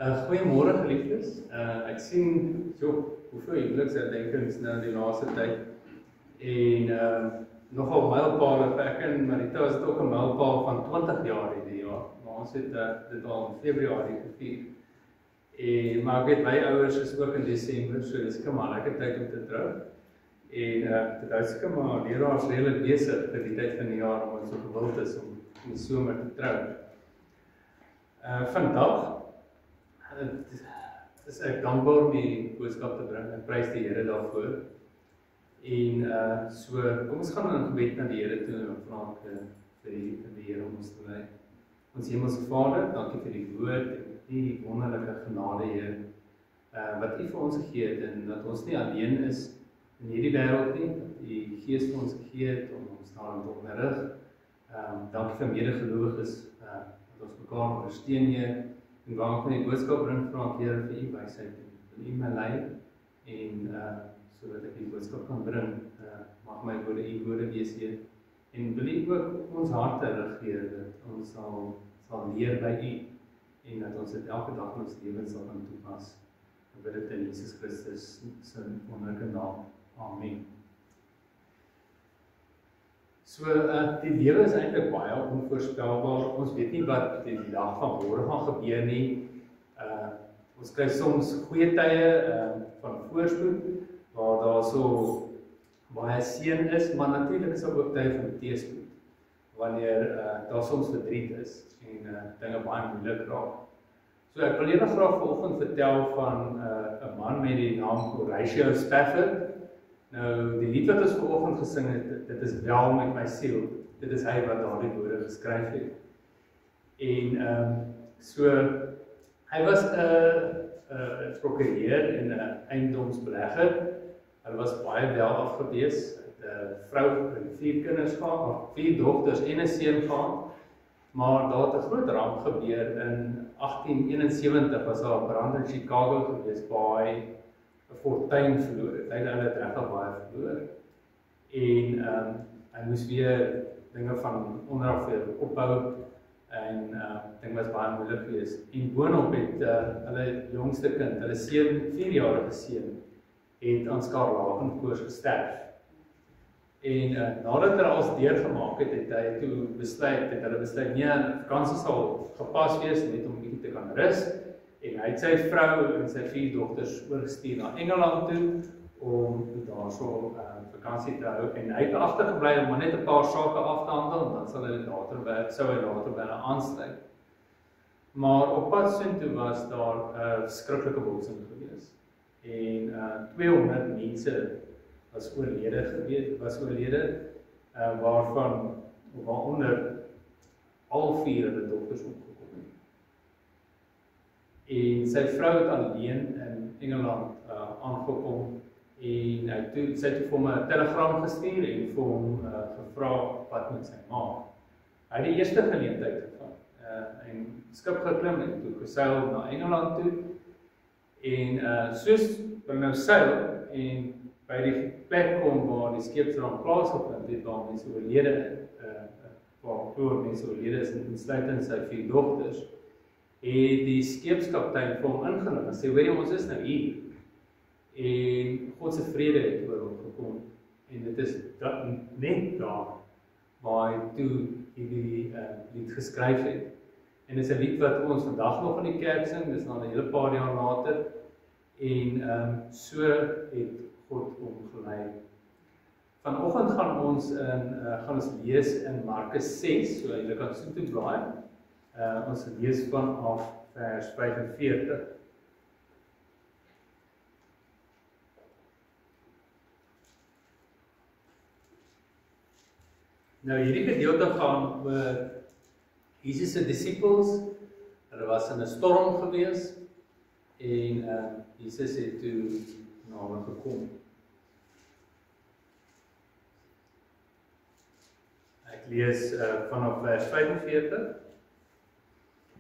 Goeiemôre geliefdes. Ek sien hoeveel huweliksherdenkings nou in die laaste tyd. En nogal mylpale vir ek en Marita is dit ook 'n mylpaal van 20 jaar hierdie jaar. Maar ons het dit al in Februarie gevier. Maar ek weet my ouers is ook in Desember, so dis seker maar lekker tyd om te trou. En dit hou seker maar leraars redelik besig vir die tyd van die jaar omdat so gewild is om in die somer te trou. Vandag is ek dankbaar om die boodskap te bring en prys die Here daarvoor. En so kom ons gaan in gebed na die Here toe en vra vir die Here om ons te lei. Ons Hemelse Vader, dankie vir die woord en die wonderlike genade, Here, wat U vir ons gegee het en dat ons nie alleen is in hierdie wêreld nie, dat die Gees vir ons gegee het om ons daarin te onderrig. Dankie vir medegelowiges, dat ons mekaar ondersteun, Here. En waar ek die boodskap bring, vra ek Here vir U wysheid en U my lei en sodat ek die boodskap kan bring, mag my woorde U woorde wees, Here. En wil U ook ons harte rig, Here, dat ons sal leer by U en dat ons dit elke dag in ons lewens sal kan toepas. Ek bid dit in Jesus Christus se wonderlike naam. Amen. So, die lewe is eintlik baie onvoorspelbaar. Ons weet nie wat die dag van môre gaan gebeur nie. Ons kry soms goeie tye van voorspoed, waar daar so baie seën is, maar natuurlik is daar ook tye van teëspoed, wanneer daar soms verdriet is en dinge baie moeilik raak. So ek wil julle graag vanoggend vertel van 'n man met die naam Horatio Spafford. Nou, die lied wat ons vanoggend gesing het, dit is Wel met my siel. Dit is hy wat daardie woorde geskryf het. En so, hy was 'n prokureur en 'n eiendomsbelegger. Hy was baie wel afgewees. Hy het 'n vrou en 4 kinders gehad, 4 dogters en 'n seun gehad. Maar daar het 'n groot ramp gebeur in 1871 was daar 'n brand in Chicago gewees waar hy 'n fortuin verloor het. Hy het regtig baie verloor. En hy moes weer dinge van onderaf weer opbou en ding was baie moeilik geweest. En boonop het hulle jongste kind, hulle seun, 4-jarige seun, het aan skarlagenkoors gesterf. En nadat hulle alles deurgemaak het, het hulle besluit, nee, vakansie sal gepas wees net om bietjie te kan rus. En hy het sy vrou en sy 4 dogters oorgestuur na Engeland toe om daarso vakansie te hou. En hy het agtergebly om net 'n paar sake af te handel en dan sou hy later by hulle aansluit. Maar op pad soontoe was daar 'n skrikkelike botsing gewees. En 200 mense was oorlede, waaronder al 4 hulle dogters omgekom het. En sy vrou het alleen in Engeland aangekom en sy het vir hom 'n telegram gestuur en vir hom gevra wat moet sy maak. Hy het die eerste geleentheid gevat en skip geklim en toe geseil na Engeland toe. En soos hulle nou seil en by die plek kom waar die skeepsramp plaasgevind het, waar mense oorlede is, insluitend sy 4 dogters, het die skeepskaptein vir hom ingelig en sê, hoorie, ons is nou hier. En God se vrede het oor hom gekom. En dit is net daar waar hy toe hierdie lied geskryf het. En dit is 'n lied wat ons vandag nog in die kerk sing, dis nou 'n hele paar jaar later. En so het God hom gelei. Vanoggend gaan ons lees in Markus 6, so julle kan so toe blaai. Ons lees vanaf vers 45. Nou hierdie gedeelte gaan oor Jesus se disippels. Hulle was in 'n storm gewees en Jesus het toe na hulle gekom. Ek lees vanaf vers 45.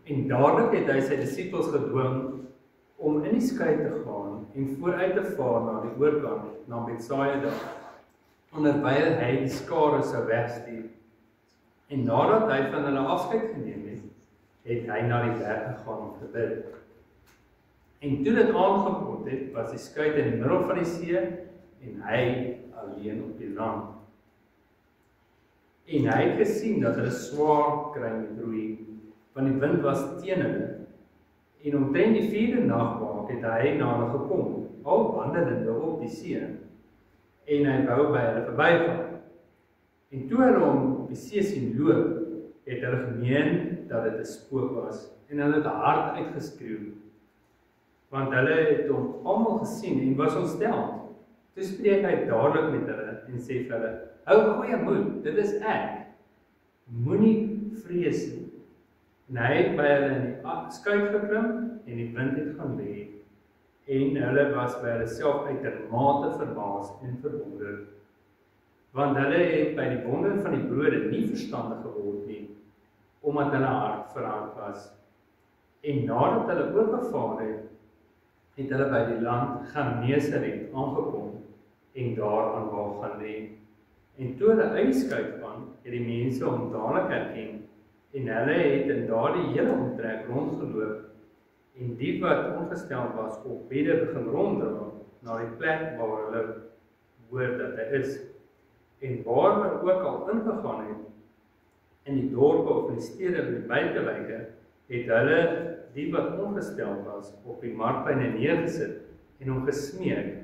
En dadelik het hy sy disippels gedwing om in die skei te gaan en vooruit te vaar na die oorkant, na Betsaida, onderwyl hy die skare sou wegstuur. En nadat hy van hulle afskeid geneem het, het hy na die berg gegaan om te bid. En toe dit aangeword het, was die skuit in die middel van die see en hy alleen op die land. En hy het gesien dat hulle swaar kry met roei, want die wind was teen hulle. En omtrent die 4de nagwaak het hy na hulle gekom, al wandelende op die see, en hy wou by hulle verbygaan. En toe hulle hom op die see sien loop, het hulle gemeen dat dit 'n spook was, en hulle het hard uitgeskreeu, want hulle het hom almal gesien en was ontstel. Toe spreek hy dadelik met hulle en sê vir hulle, hou goeie moed, dit is ek, moenie vrees nie. En hy het by hulle in die skuit geklim en die wind het gaan lê, en hulle was by hulle self uitermate verbaas en verwonder, want hulle het by die wonder van die brode nie verstandig geword nie, omdat hulle hart verhard was. En nadat hulle oorgevaar het, het hulle by die land Genesaret aangekom en daar aan wal gaan lê. En toe hulle uit die skuit van, het die mense hom dadelik herken, en hulle het in daardie hele omtrek rondgeloop, en die wat ongestel was op bedde begin ronddra na die plek waar hulle hoor dat hy is. En waar hulle ook al ingegaan het, in die dorpe of in die stede of die buitewyke, het hulle die wat ongestel was op die markpleine neergesit en hom gesmeek,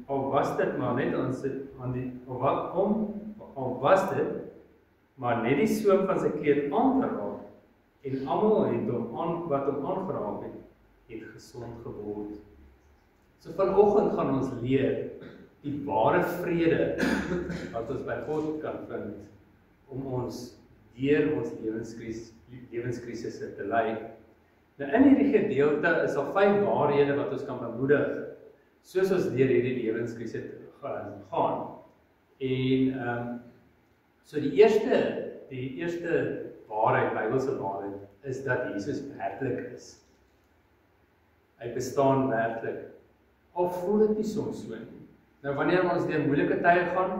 al was dit maar net die soem van sy kleed aan te raak, en almal het wat hom aangeraak het gesond geword. So vanoggend gaan ons leer die ware vrede wat ons by God kan vind, om ons deur ons lewenskrisisse te lei. Nou in hierdie gedeelte is al 5 waarhede wat ons kan bemoedig, soos ons deur hierdie lewenskrisis gaan. En so die eerste waarheid, Bybelse waarheid, is dat Jesus werklik is. Hy bestaan werklik. Al voel dit nie soms so nie. Nou wanneer ons deur moeilike tye gaan,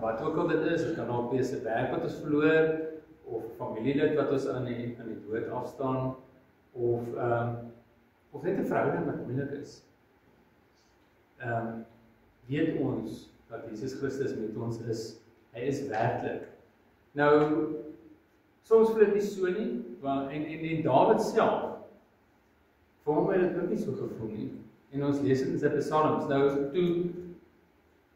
wat ook al dit is, dit kan ook wees 'n werk wat ons verloor, of familielid wat ons aan die dood afstaan, of net 'n verhouding wat moeilik is. Weet ons dat Jesus Christus met ons is. Hy is werklik. Nou, soms voel dit nie so nie, en Dawid self, vir hom het dit ook nie so gevoel nie. En ons lees dit in sy psalms. Nou, toe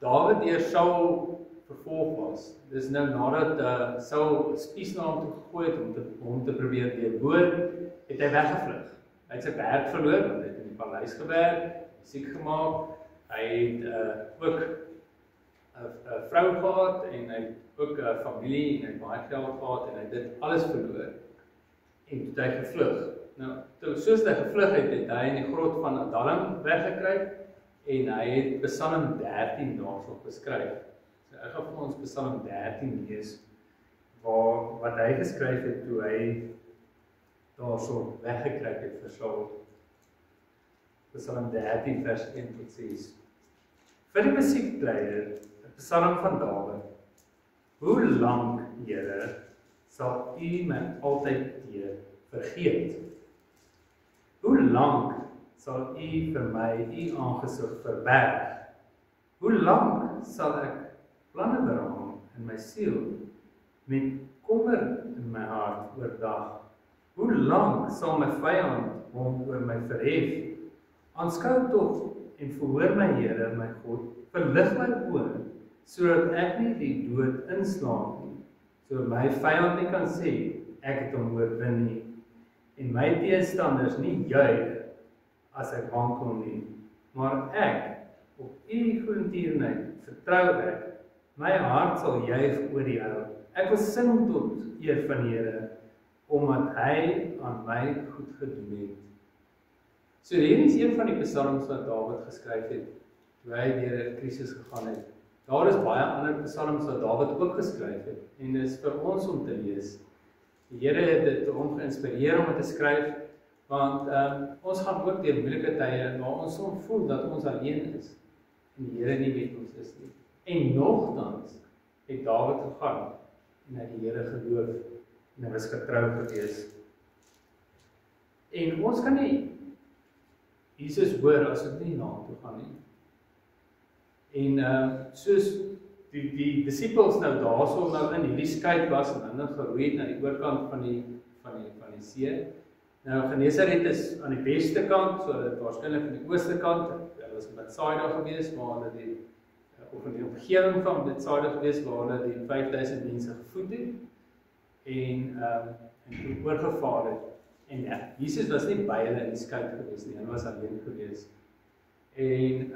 Dawid deur Saul vervolg was, dis nou nadat Saul spies na hom toe gegooi het om hom te probeer deurboor, het hy weggevlug. Hy het sy werk verloor, want hy het in die paleis gewerk, siek gemaak, hy het ook 'n vrou gehad, en hy het ook 'n familie, en hy het baie geld gehad, en hy het dit alles verloor. En toe hy gevlug. Nou, soos hy gevlug het, het hy in die grot van Adullam weggekruip, en hy het Psalm 13 daarso beskryf. So ek gaan vir ons Psalm 13 lees, wat hy geskryf het toe hy daarso weggekruip het vir Saul. Psalm 13 vers 1 tot 6. Vir die musiekleier, 'n Psalm van Dawid. Hoe lank, Here, sal U my altyd vergeet? Hoe lank sal U vir my U aangesig verberg? Hoe lank sal ek planne beraam in my siel, met kommer in my hart oordag? Hoe lank sal my vyand hom oor my verhef? Aanskou tog en verhoor my Here, my God, verlig my oë, sodat ek nie die dood inslaan nie, sodat my vyand nie kan sê, ek het hom oorwin nie, en my teestanders nie juig as ek wankel nie, maar ek, op U goedertierenheid vertrou ek, my hart sal juig oor U. Ek wil sing tot eer van die Here, omdat hy aan my goed gedoen het. So hier is een van die psalms wat Dawid geskryf het, toe hy deur 'n krisis gegaan het. Daar is baie ander psalms wat Dawid ook geskryf het, en dit is vir ons om te lees. Die Here het dit hom geïnspireer om dit te skryf, want ons gaan ook deur moeilike tye, waar ons soms voel dat ons alleen is, en die Here nie met ons is nie. En nogtans het Dawid gegaan, en hy die Here geloof, en hy was getrou gewees. En ons kan nie Jesus hoor as ek nie na toe gaan nie. En soos die disippels nou daarso nou in hierdie skei was en hulle geroei het na die oorkant van die see. Nou Genesaret is aan die weste kant, so dit waarskynlik aan die ooste kant. Hulle was in Betsaida gewees waar hulle of in die omgewing van Betsaida gewees waar hulle die 5000 mense gevoed het en oorgevaar het. En ja, Jesus was nie by hulle in die skei gewees nie, hy was alleen gewees. En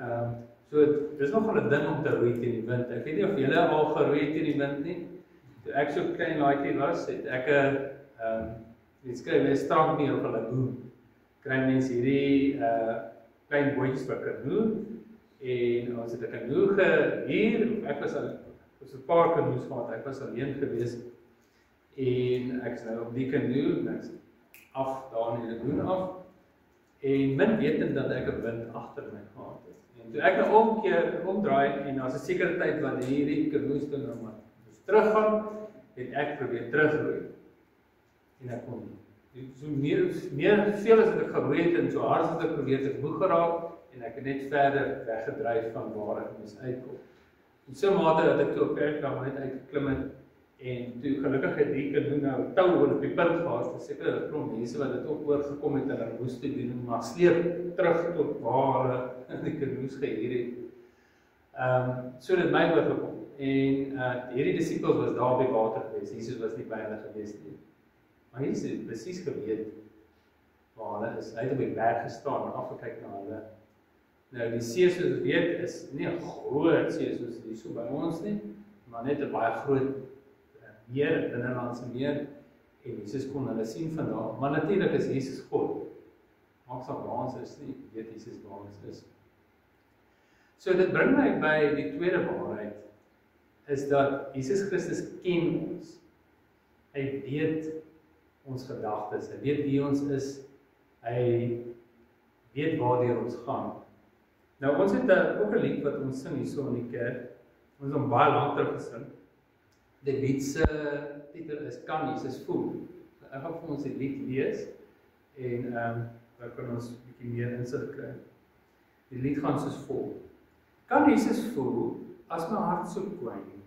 so dis nogal 'n ding om te roei teen die wind. Ek weet nie of julle al geroei teen die wind nie. Toe ek so klein laaitjie was, het ek 'n skryf 'n strandmeer of 'n lagoon. Kry mense hierdie klein bootjies vir kanoe en ons het 'n kanoe gehuur. Ek was 'n paar kanoes gehad. Ek was alleen gewees en ek is nou op die kanoe en ek's af daar in die lagoon af en min wetend dat ek 'n wind agter my gehad het. En toe ek nou omdraai en daar's 'n sekere tyd wat hierdie kanoes toe nou maar teruggaan, het ek probeer terugroei. En ek kon nie. So veel as ek geroei het en so hard as ek probeer het moeg geraak en ek het net verder weggedryf van waar ek moes uitkom. En so mate dat ek toe op Erkram net uitgeklim het en toe gelukkig het die kanoe nou tou op die punt gehad. Seker 'n klomp mense wat dit ook oorgekom het en hulle moes toe doen, maar sleep terug tot waar hulle die kanoes gehuur het. So dit my oorgekom. En hierdie disippels was daar by water gewees. Jesus was nie by hulle gewees nie. Maar Jesus het presies geweet waar hulle is. Hy het op die berg gestaan en afgekyk na hulle. Nou die see soos ons weet is nie 'n groot see soos hier so by ons nie, maar net 'n baie groot meer, 'n binnelandse meer en Jesus kon hulle sien van daar. Maar natuurlik is Jesus God. Maak saak waar ons is nie, weet Jesus waar ons is. So dit bring my by die tweede waarheid is dat Jesus Christus ken ons. Hy weet ons gedagtes, hy weet wie ons is, hy weet waartoe ons gaan. Nou ons het ook 'n lied wat ons sing hierso in die kerk. Ons het hom baie lank terug gesing. Die lied se titel is Kan Jesus voel. Ek gaan vir ons die lied lees en dan kan ons 'n bietjie meer insig kry. Die lied gaan soos volg. Kan Jesus voel as my hart so kwyn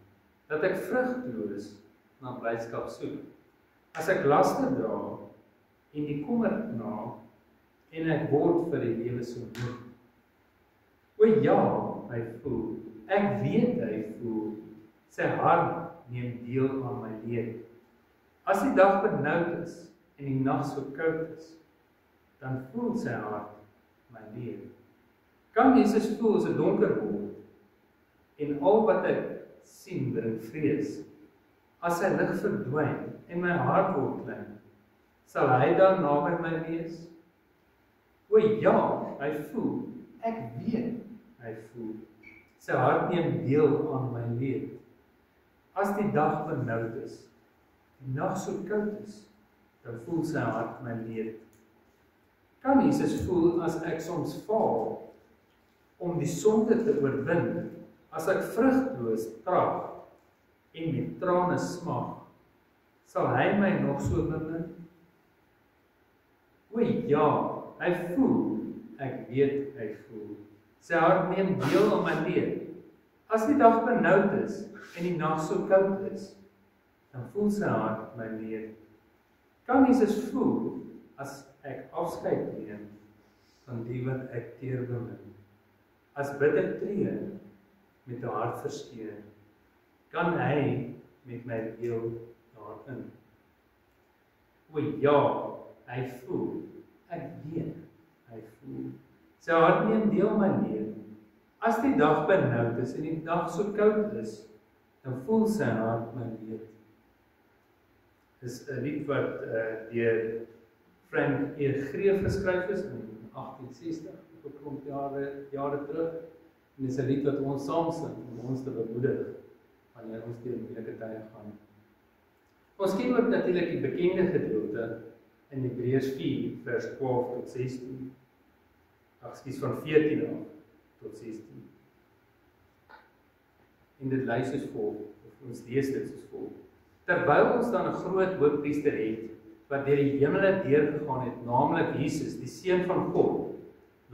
dat ek vrugteloos na blydskap soek? As ek laste dra en die kommer kna en ek word vir die lewe so moeg. O ja, hy voel. Ek weet hy voel. Sy hart neem deel aan my leed. As die dag benoud is en die nag so koud is, dan voel sy hart my leed. Kan Jesus voel as dit donker word en al wat ek sien bring vrees? As sy lig verdwyn en my hart word klein, sal hy dan naby my wees? O ja, hy voel. Ek weet hy voel. Sy hart neem deel aan my leed. As die dag benoud is, die nag so koud is, dan voel sy hart my leed. Kan Jesus voel as ek soms faal om die sonde te oorwin, as ek vrugteloos trag en met trane smag, sal hy my nog so bemin? O ja, hy voel, ek weet hy voel. Sy hart neem deel aan my leed. As die dag benoud is en die nag so koud is, dan voel sy hart my leed. Kan Jesus voel as ek afskeid neem van die wat ek teer bemin? As bitter tree met 'n hart verskeer, kan hy met my deel daarin? O ja, hy voel. Ek weet hy voel. Sy hart neem deel my leed. As die dag benoud is en die dag so koud is, dan voel sy hart my leed. Dis 'n lied wat deur Frank E. Greef geskryf is in 1860, op 'n klomp jare terug. En dis 'n lied wat ons saam sing om ons te bemoedig wanneer ons deur moeilike tye gaan. Ons ken ook natuurlik die bekende gedeelte in Hebreërs 4 vers 12 tot 16. Van 14 af tot 16. En dit lei soos volg, of ons lees dit soos volg. Terwyl ons dan 'n groot hoofpriester het wat deur die hemele deurgegaan het, naamlik Jesus, die Seun van God,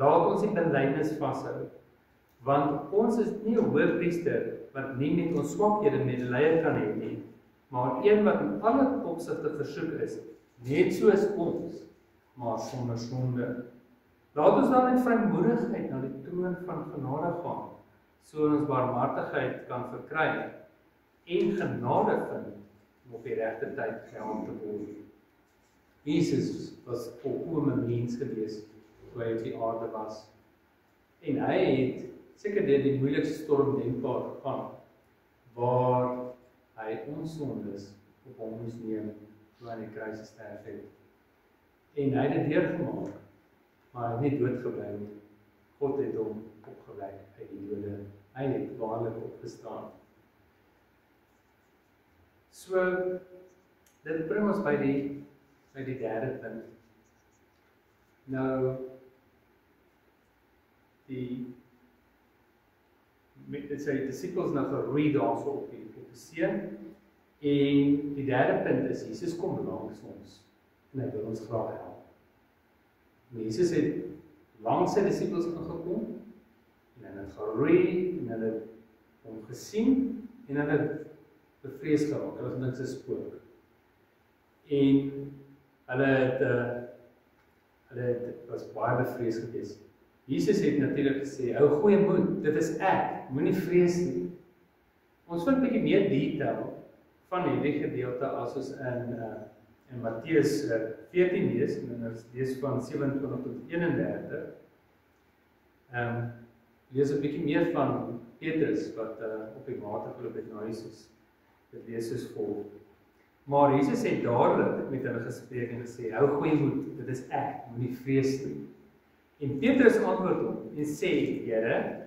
Laat ons die belydenis vashou, want ons is nie 'n hoëpriester wat nie met ons swakhede medelee kan hê nie, maar een wat in alle opsigte versoek is, net soos ons, maar sonder sonde. Laat ons dan met vrymoedigheid na die troon van genade gaan, so ons barmhartigheid kan verkry en genade vind om op die regte tyd gehelp te word. Jesus was volkome mens gewees toe hy op die aarde was. En hy het seker deur die moeilikste storm denkbaar gegaan, waar hy ons sondes op hom moes neem toe hy aan die kruis gesterf het. En hy het dit deurgemaak, maar hy het nie dood gebly nie. God het hom opgewek uit die dode. Hy het waarlik opgestaan. So, dit bring ons by die derde punt. Nou, sy disippels nou geroei daarso op die see, en die derde punt is, Jesus kom langs ons, en hy wil ons graag help. En Jesus het langs sy disippels aangekom, en hy het geroei, en hy het hom gesien, en hy het bevrees geraak, hulle gedink sy spook. En hulle was baie bevrees gewees. Jesus het natuurlik gesê, hou goeie moed, dit is ek, moenie vrees nie. Ons vind 'n bietjie meer detail van hierdie gedeelte as ons in Matteus 14 lees, en ons lees van 27 tot 31. Lees 'n bietjie meer van Petrus wat op die water geloop het na Jesus. Dit lees soos volg. Maar Jesus het dadelik met hulle gespreek en gesê, hou goeie moed, dit is ek, moenie vrees nie. En Petrus antwoord hom en sê, Here,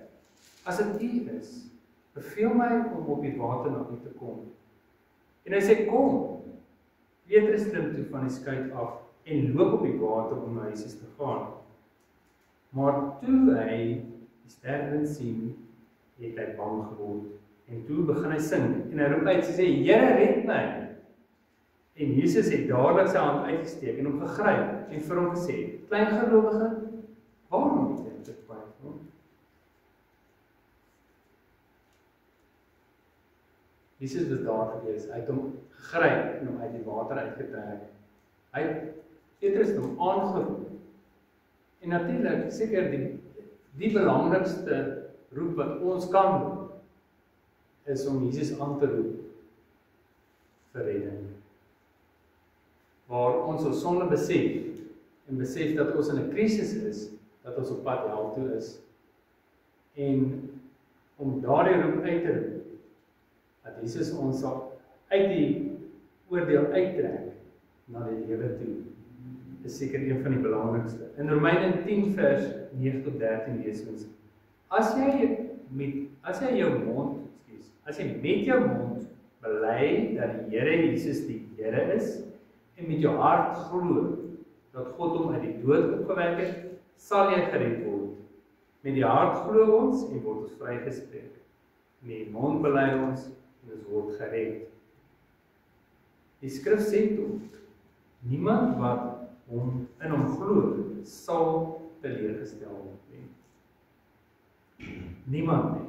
as dit U is, beveel my om op die water na U te kom. En hy sê, kom. Petrus klim toe van die skuit af en loop op die water om na Jesus te gaan. Maar toe hy die sterwind sien, het hy bang geword. En toe begin hy sing en hy roep uit, sê, Here, red my. En Jesus het dadelik sy hand uitgesteek en hom gegryp en vir hom gesê, klein gelowige, waarom het jy dit twyfel? Jesus was daar gewees, hy het hom gegryp en hom uit die water uitgetrek. Hy het Petrus hom aangeroep. En natuurlik, seker die belangrikste roep wat ons kan doen, is om Jesus aan te roep vir redding. Waar ons ons sonde besef, en besef dat ons in 'n krisis is, dat ons op pad hel toe is, en om daardie roep uit te roep, dat Jesus ons sal uit die oordeel uittrek na die lewe toe, is seker een van die belangrikste. In Romeine 10 vers 9 tot 13 lees ons, as jy met jou mond bely dat die Here Jesus die Here is, en met jou hart glo dat God hom uit die dood opgewek het, sal jy gered word. Met die hart glo ons en word ons vrygespreek. Met die mond bely ons en ons word gered. Die skrif sê toe, niemand wat in hom glo, sal teleurgestel word nie. Niemand nie.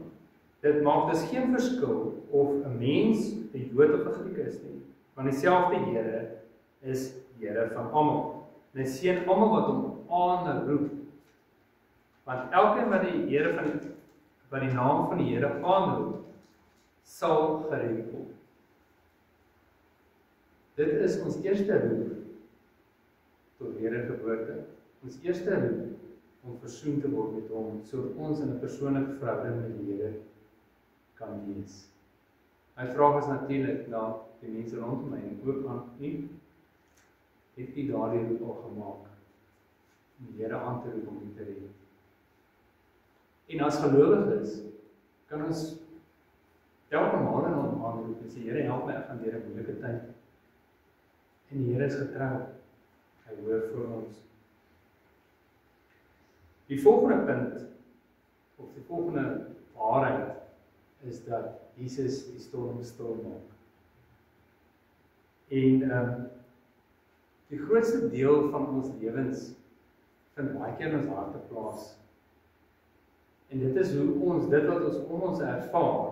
Dit maak dus geen verskil of 'n mens 'n Jood of 'n Griek is nie, want dieselfde Here is Here van almal. En hy seën almal wat hom aanroep. Want elkeen wat die naam van die Here aanroep, sal gered word. Dit is ons eerste roep tot wedergeboorte. Ons eerste roep om versoen te word met hom, sodat ons in 'n persoonlike verhouding met die Here kan wees. My vraag is natuurlik na die mense rondom my en ook aan u. Het u daardie roep al gemaak om die Here aan te roep om u te red? En as gelowiges kan ons elke maal in hom aanroep en sê, Here, help my, ek gaan deur 'n moeilike tyd. En die Here is getrou. Hy hoor vir ons. Die volgende punt, of die volgende waarheid, is dat Jesus die storm stil maak. En die grootste deel van ons lewens vind baie keer in ons harte plaas. En dit is hoe ons, dit wat ons om ons ervaar,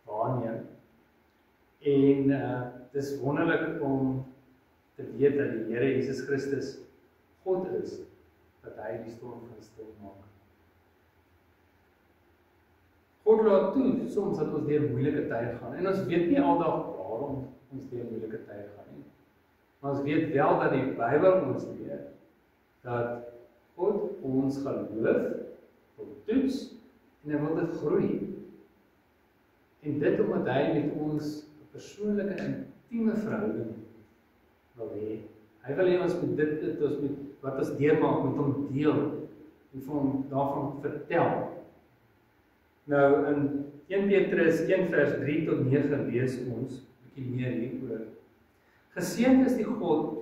waarneem. En het is wonderlik om te weet dat die Here Jesus Christus God is, dat hy die storm kan stil maak. God laat toe soms dat ons deur moeilike tye gaan, en ons weet nie aldag waarom ons deur moeilike tye gaan nie. Maar ons weet wel dat die Bybel ons leer, dat God ons geloof wil toets, en hy wil dit groei. En dit omdat hy met ons 'n persoonlike, intieme verhouding wil hê. Hy wil hê ons moet dit ons moet wat ons deurmaak met hom deel en vir hom daarvan vertel. Nou in 1 Petrus 1 vers 3 tot 9 lees ons 'n bietjie meer hieroor. Geseënd is die God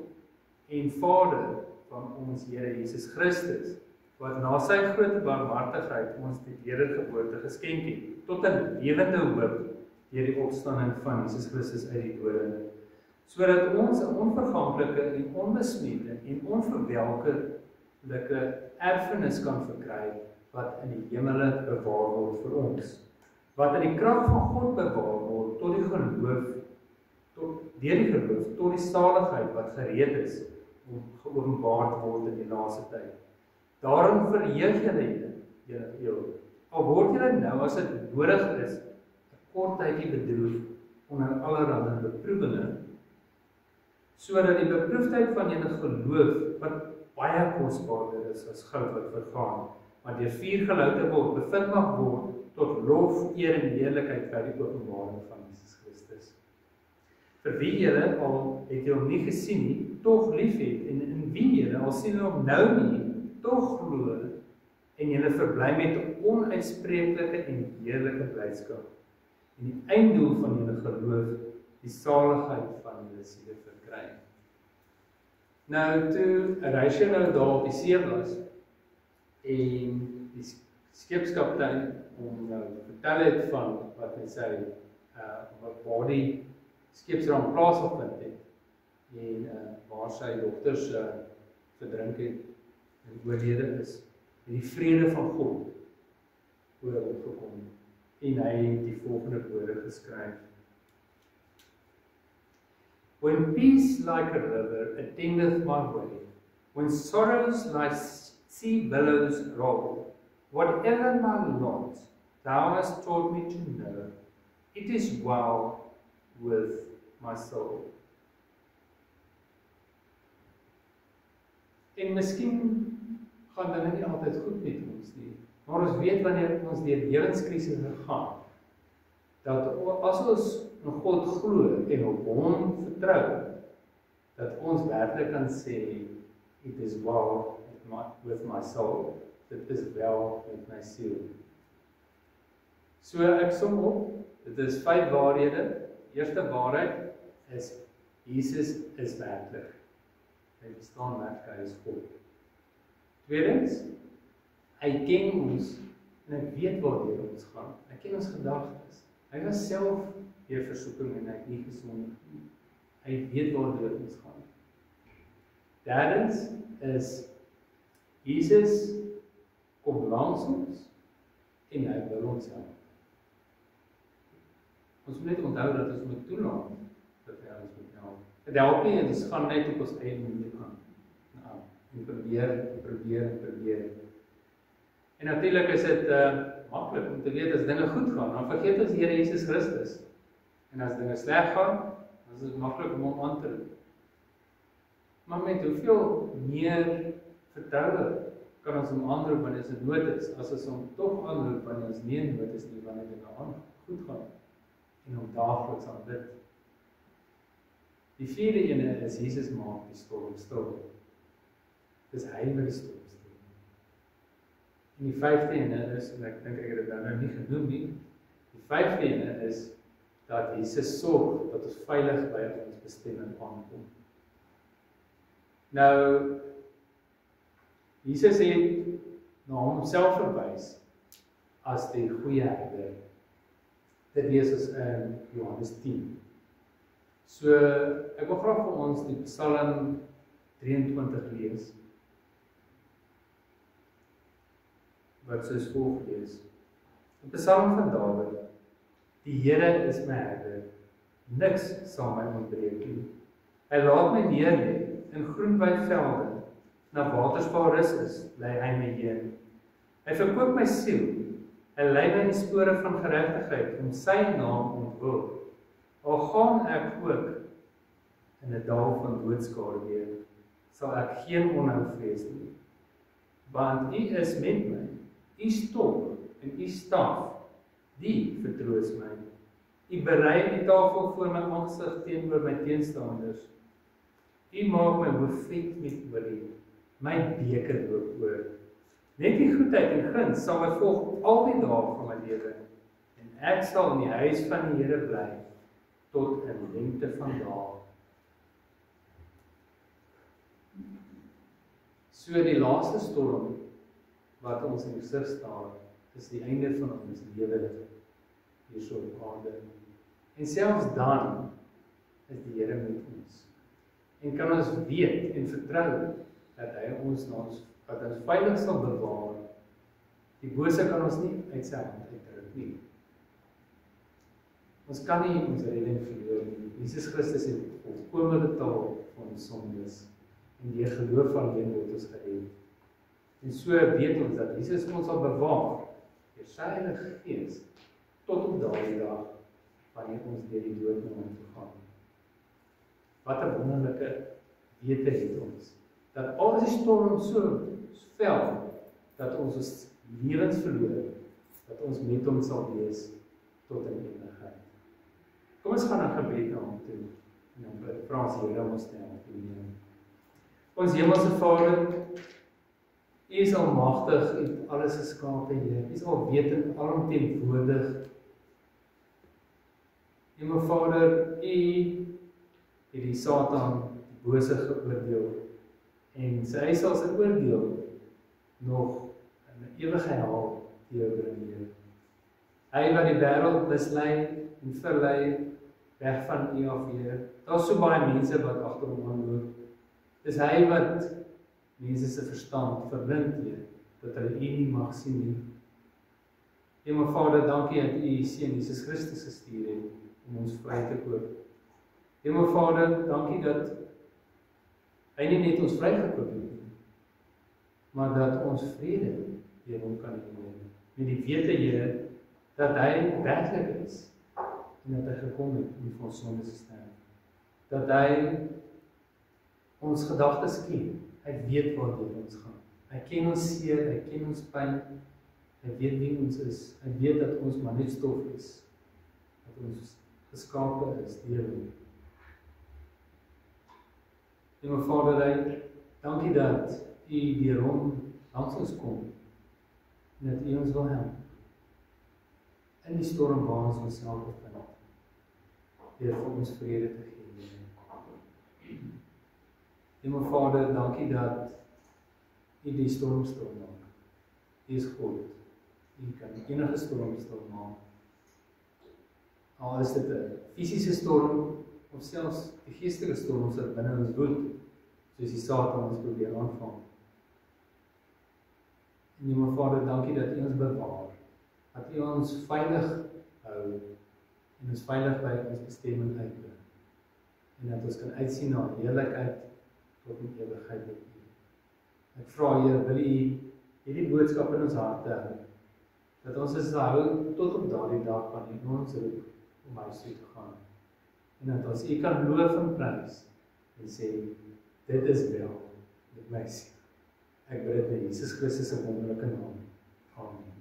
en Vader van ons Here Jesus Christus, wat na sy groot barmhartigheid ons die wedergeboorte geskenk het, tot 'n lewende hoop deur die opstanding van Jesus Christus uit die dode, sodat ons 'n onverganklike en onbesmette en onverwelkelike erfenis kan verkry, wat in die hemele bewaar word vir ons, wat in die krag van God bewaar word tot die geloof, deur die geloof tot die saligheid wat gereed is om geopenbaar word in die laaste tyd. Daarom verheug julle, al word julle nou as dit nodig is, 'n kort tydjie bedroef onder allerlei beproewinge, sodat die beproefdheid van julle geloof, wat baie kosbaarder is as goud wat vergaan, maar deur vuur gelouter word, bevind mag word tot lof, eer en heerlikheid by die openbaring van Jesus Christus. Vir wie julle al het julle hom nie gesien nie, tog lief het, en in wie julle al sien hom nou nie, tog glo, en julle verbly met 'n onuitspreeklike en heerlike blydskap. En die einddoel van julle geloof, die saligheid van julle siele verkry. Nou toe reis jy nou daar op die see was, en die skepskaptein om nou vertel het van wat hy sê, waar die skepsramp plaasgevind het, en waar sy dogters verdrink het, en oorlede is, en die vrede van God oor hom gekom, en hy het die volgende woorde geskryf. When peace like a river attendeth my way, when sorrows like sea billows roll, whatever my lot, thou hast taught me to know, it is well with my soul. En miskien gaan dinge nie altyd goed met ons nie, maar ons weet wanneer ons deur lewenskrisisse gaan, dat as ons in God glo en op hom vertrou, dat ons werklik kan sê, it is well with my soul, dit is wel met my siel. So ek som op, dit is 5 waarhede. Eerste waarheid is, Jesus is werklik. Hy bestaan werklik, hy is God. Tweedens, hy ken ons, en hy weet waartoe ons gaan. Hy ken ons gedagtes. Hy was self deur versoeking en hy het nie gesondig nie. Hy weet waartoe ons gaan. Derdens is, Jesus kom langs ons en hy wil ons help. Ons moet net onthou dat ons moet toelaat dat hy ons moet help. Dit help nie, en ons gaan net op ons eie manier gaan. En probeer. En natuurlik is dit maklik om te weet as dinge goed gaan, dan vergeet ons die Here Jesus Christus. En as dinge sleg gaan, dan is dit maklik om hom aan te roep. Maar met hoeveel meer vertroue kan ons hom aanroep wanneer dit nood is, as ons hom tog aanroep wanneer ons nie nood is nie, wanneer dit goed gaan, en hom daagliks aanbid. Die vierde ene is, Jesus maak die storm stil. Dis hy wat die storm stil. En die vyfde ene is, en ek dink ek het dit nou nie genoem nie, die vyfde ene is, dat Jesus sorg, dat ons veilig by ons bestemming aankom. Nou, Jesus het na homself verwys as die goeie herder. Dit lees ons in Johannes 10. So, ek wil graag vir ons die Psalm 23 lees. wat soos volg lees. 'n Psalm van Dawid. Die Here is my herder, niks sal my ontbreek nie. Hy laat my neer lê in groen weivelde, na waters waar rus is, lei hy my heen. Hy verkoop my siel, hy lei my in die spore van geregtigheid, om sy naam ontwil. Al gaan ek ook in 'n dal van doodskaduwee, sal ek geen onheil vrees nie. Want U is met my, U stok en U staf, die vertroos my. U berei die tafel voor my aangesig teenoor my teenstanders. U maak my hoof vet met olie, my beker loop oor. Net die goedheid en guns sal my volg al die dae van my lewe, en ek sal in die huis van die Here bly, tot in lengte van dae. So die laaste storm, wat ons in die gesig staar, is die einde van ons lewe, hier so op aarde. En selfs dan, is die Here met ons. En kan ons weet en vertrou, dat hy ons veilig sal bewaar. Die bose kan ons nie uit sy hand uitdruk nie. Ons kan nie ons redding verloor nie. Jesus Christus het volkome betaal vir ons sondes. En deur geloof alleen word ons gered. En so weet ons dat Jesus ons sal bewaar deur sy Heilige Gees tot op daardie dag wanneer ons deur die dood na hom toe gaan. Wat 'n wonderlike wete het ons, dat al die storm so fel, dat ons ons lewens verloor, dat ons met hom sal wees tot in ewigheid. Kom ons gaan na gebed na hom toe, en dan vra ons Here om ons te help te neem. Ons Hemelse Vader, U is almagtig, U het alles geskape, Heer. U is alwetend, alomteenwoordig. Hemelse Vader, U het die Satan, die bose geoordeel, en hy sal sy oordeel nog in 'n ewige hel teebring, Heer. Hy wat die wêreld mislei en verlei weg van U af, Heer. Daar's so baie mense wat agter hom aanloop. Dis hy wat mense se verstand verblind, Heer, dat hulle U nie mag sien nie. Hemelse Vader, dankie dat U U Seun Jesus Christus gestuur het om ons vry te koop. Hemelse Vader, dankie dat hy nie net ons vrygekoop het nie, maar dat ons vrede deur hom kan hê. Met die wete, Here, dat hy werklik is en dat hy gekom het om vir ons sondes te sterf. Dat hy ons gedagtes ken. Hy weet waartoe ons gaan. Hy ken ons seer, hy ken ons pyn. Hy weet wie ons is. Hy weet dat ons maar net stof is. Dat ons geskape is deur hom. Hemelse Vader, dankie dat U deur hom langs ons kom en dat U ons wil help in die storm waar ons onsself bevind, deur vir ons vrede te gee. Hemelse Vader, dankie dat U die storm stil maak. U is God. U kan enige storm stil maak. Al is dit 'n fisiese storm of selfs die geestelike storms wat binne ons woed, soos die Satan ons probeer aanval. En Hemelse Vader, dankie dat U ons bewaar, dat U ons veilig hou en ons veilig by ons bestemming uitbring. En dat ons kan uitsien na heerlikheid tot in ewigheid met U. Ek vra, Heer, wil U hierdie boodskap in ons harte hou, dat ons dit sal hou tot op daardie dag wanneer U ons roep om huis toe te gaan. En dat ons U kan loof en prys en sê, dit is wel met my siel. Ek bid dit in Jesus Christus se wonderlike naam. Amen.